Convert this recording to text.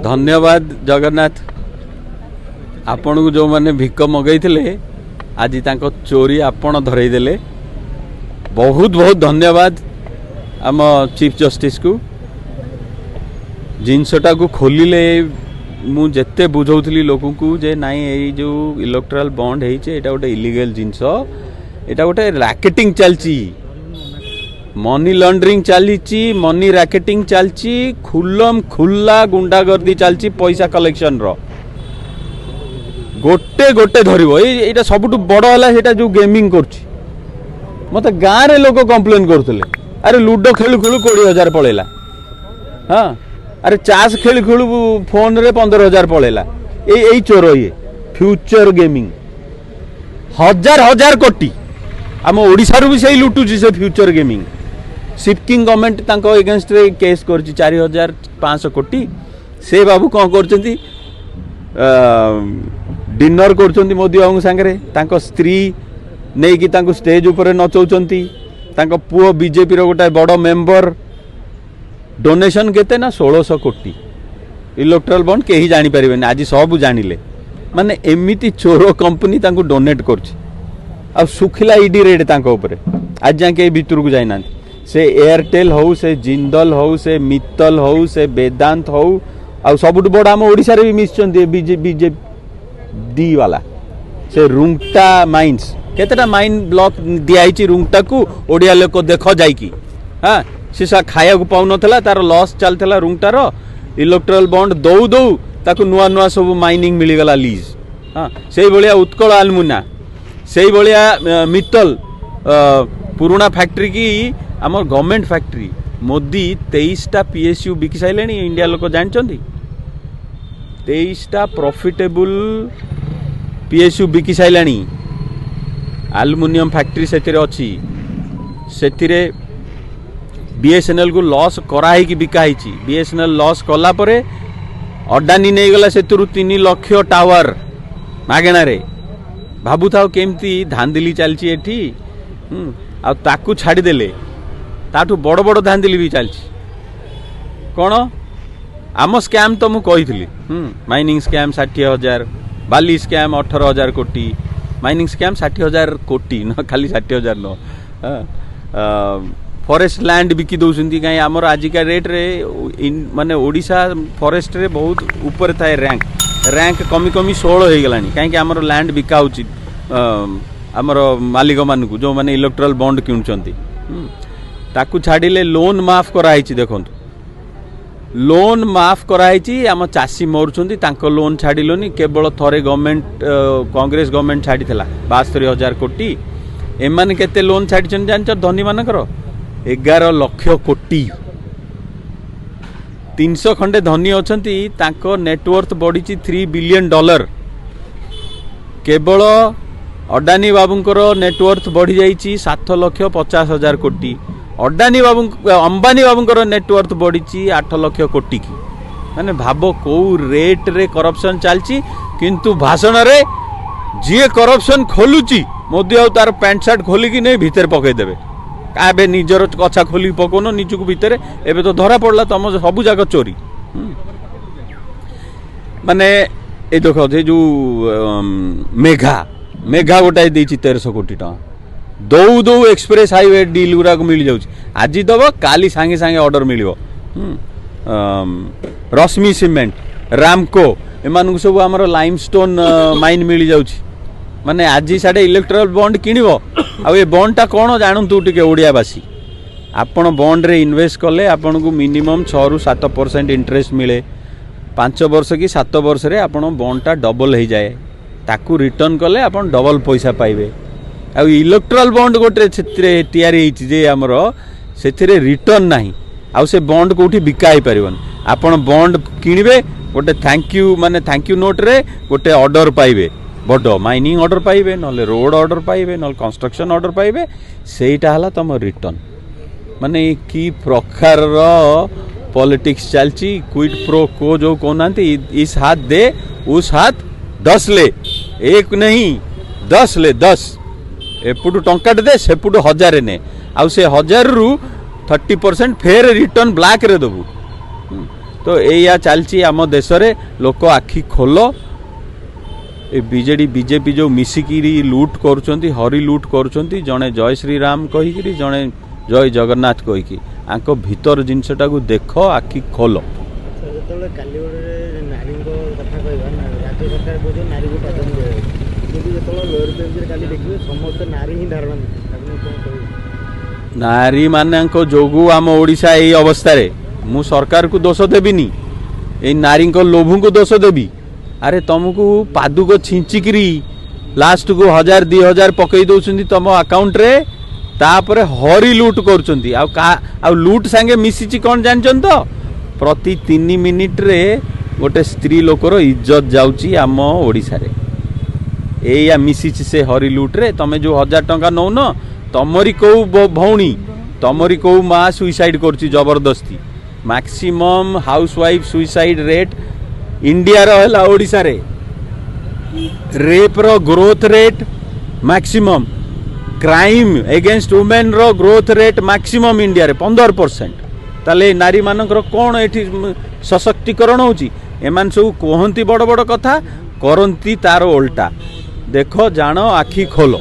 धन्यवाद जगन्नाथ आपण को जो मैंने भिक मगई आज तांको चोरी आपण धरईदेले बहुत बहुत धन्यवाद आम चीफ जस्टिस को जिनसटा को खोलिले मु जेते बुझौथली लोक को जे नाई ए जो इलेक्टोरल बॉन्ड है एटा गोटे इलीगल जिनस एटा गोटे रैकेटिंग चलची मनी लॉन्ड्रिंग चली मनी रैकेटिंग चलची खुल्लम खुल्ला गुंडागर्दी चलची पैसा कलेक्शन रो गोटे गोटे धरिबो एटा सबुठु बड़ हला सेटा जो गेमिंग करछि मते गाँ रे लोक कंप्लेन करथले अरे लूडो खेलु खेलु 20,000 पळेला हाँ अरे चास खेलु खेलु फोन रे 15,000 पळेला ए चोर ये फ्यूचर गेमिंग हजार हजार कोटी आम ओडिसा रु भी सही लुटुची से फ्यूचर गेमिंग सिटकिंग गवर्नमेंट तांको एगेंस्ट रे केस करछि 4,500 कोटी से बाबू कौन करछंती डिनर करछंती मोदी बाबू संगे तांको स्त्री नहीं कि तांको स्टेज ऊपर नचौचंती तांको पुओ बीजेपी रो गोटा बड़ मेंबर डोनेशन केते ना 1600 कोटी इलेक्टोरल बॉन्ड केही जानि परिबेनी आज सब जानिले माने एमिति चोरो कंपनी तांको डोनेट करछि अब सुखिला ईडी रेड तांको ऊपर आज जाके भीतर को जाइना से एयरटेल हो से जिंदल हो से मित्तल हो से वेदांत हो आ सबुठ बड़ आम ओडिसा रे भी मिसचंती बीजेपी डी वाला से रुंगटा माइंस केतेटा माइन ब्लॉक दियाई रुंगटा को ओडिया लोक देख जाइकी हाँ सी खाया को पाउ नथला तार लॉस चलथला रुंगटार इलेक्टोरल बॉन्ड दौ दौ ताकू नुआ नुआ सब माइनिंग मिलीगला लीज हाँ से भाया उत्कल आलमुना से भाया मित्तल पुराना फैक्ट्री की आम गवर्नमेंट फैक्ट्री मोदी 23टा पीएसयू बिकी सारे इंडिया लोक जानते 23टा प्रॉफिटेबल पीएसयू बिकी सारे एल्युमिनियम फैक्ट्री से बीएसएनएल को लॉस कराई कि बिकाई बीएसएनएल लॉस कला परे अडानी नहीं गला से 3 लाख टावर मागेणा रे भाबु था केमती धांदिली चलची एठी आ ताकू छाड़ी देले ताठू बड़ बड़ धांदिली भी चलची कौन आम स्कैम तो मु कही माइनिंग स्कैम 60,000 बाली स्कैम 18,000 कोटी माइनिंग स्कैम 60,000 कोटी न खाली 60,000 न फॉरेस्ट लैंड बिकी दौरान कहीं आमर आजिका रेट रे माने ओडिशा फॉरेस्ट रे बहुत ऊपर थाए रैंक कमी कमी 16 हो गला कहीं आमर लैंड बिका होची आमर मालिक मान को जो माने इलेक्टोरल बॉन्ड किणुचंती ताकू छाड़िले लोन माफ कराई देखंतु लोन माफ कराई आम चाषी मरुचंती तांको लोन छाड़िलोनी केवल थरे गवर्नमेंट कांग्रेस गवर्नमेंट छाड़ीला 72,000 कोटी एमाने केते लोन छाड़िचन जानछ धनी मानकर 11 लाख कोटी 300 खंडे धनी अछंती तांको नेटवर्थ बढ़ी $3 बिलियन केवल अडानी बाबूंकर नेटवर्थ बढ़ी जाइए 7,50,000 कोटी अडानी बाबू अंबानी बाबूंकर नेटवर्थ बढ़ी 8 लाख कोटी की माने भाव कौ रेट रे करप्शन चलची किंतु भाषण रे जी करप्शन खोलुची मोदी आउ तार पैंट सार्ट खोलिकी नहीं भितर पकईदेवे काबे निजर कछा खोली पकौन निजक भितर एबे तो धरा पड़ला तुम सबू जाक चोरी माने ए देख जो मेघा गोटाए 1300 कोटी टका दौ दौ एक्सप्रेस हाईवे डील गुरा मिल जाउची आज दब काली सांगे सांगे ऑर्डर मिलिबो रश्मि सीमेंट रामको एमान सब आमर लाइमस्टोन माइन मिल जाउची माने आज साडे इलेक्टोरल बॉन्ड किनिबो आ ए बॉन्डटा कोन जानतु टिके ओडियावासी आपण बॉन्ड रे इन्वेस्ट कले आपण को मिनिमम 6 रु 7% इंटरेस्ट मिले 5 वर्ष कि 7 वर्ष रे आपण बॉन्डटा डबल हो जाए ताकू रिटर्न कले आपण डबल पैसा पाइबे आ इलेक्टोरल बॉन्ड गोटे तैयारी होती जे आमर से रिटर्न नाही आ से बॉन्ड कोठी बिकाई पारिबन आपण बॉन्ड किनिबे गोटे थैंक यू माने थैंक यू नोट रे गोटे ऑर्डर पाइबे बड़ माइनिंग ऑर्डर पाइबे नले रोड ऑर्डर पाइबे नले कंस्ट्रक्शन ऑर्डर पाइबे सेटा हला तम रिटर्न माने की प्रकार पॉलिटिक्स चलची क्विड प्रो को जो कहना इस हाथ दे उस हाथ 10 ले एक नहीं 10 ले 10 एपटू टंका दे सेपटू 1000 ने आउ से 1000 रु 30% फेर रिटर्न ब्लैक रे दबू तो एया चलची आम देश रे लोक आखि खोल बीजेडी बीजेपी जो मिसिकी लुट करुँच हरी लुट करुँच जड़े जय श्रीराम कहीकि जड़े जय जगन्नाथ कहीकि आंको भीतर जिनसटा को देख आखि खोल। नारी मान जोगु आम ओडिशा यही अवस्था रे मु सरकार को दोष देविनी ए नारी लोभु को दोष देवी। अरे तुमको पादुक छिंचिकी लास्ट को 1000 2000 पकई दौरान तुम अकाउंट रे तापरे हरी लुट कर लुट सांगे मिसी कौन जान तो प्रति 3 मिनिट रे गोटे स्त्री लोकर इज्जत जाउची आम ओडिशा रे एया मिसी से हरी लुट रे तमे जो 1000 टंका नौ न तमरी को भौणी तमरी को माँ सुइसाइड करची जबरदस्ती maximum housewife suicide rate India रो ओडिशा रे रेप रो growth rate maximum crime against women रो ग्रोथ रेट मैक्सिमम इंडिया रे 15%। ताले नारी मानकर कौन एठी सशक्तिकरण होची एमान सब कहंती बड़ बड़ कथा करंती तार उल्टा। देखो जानो आखि खोलो।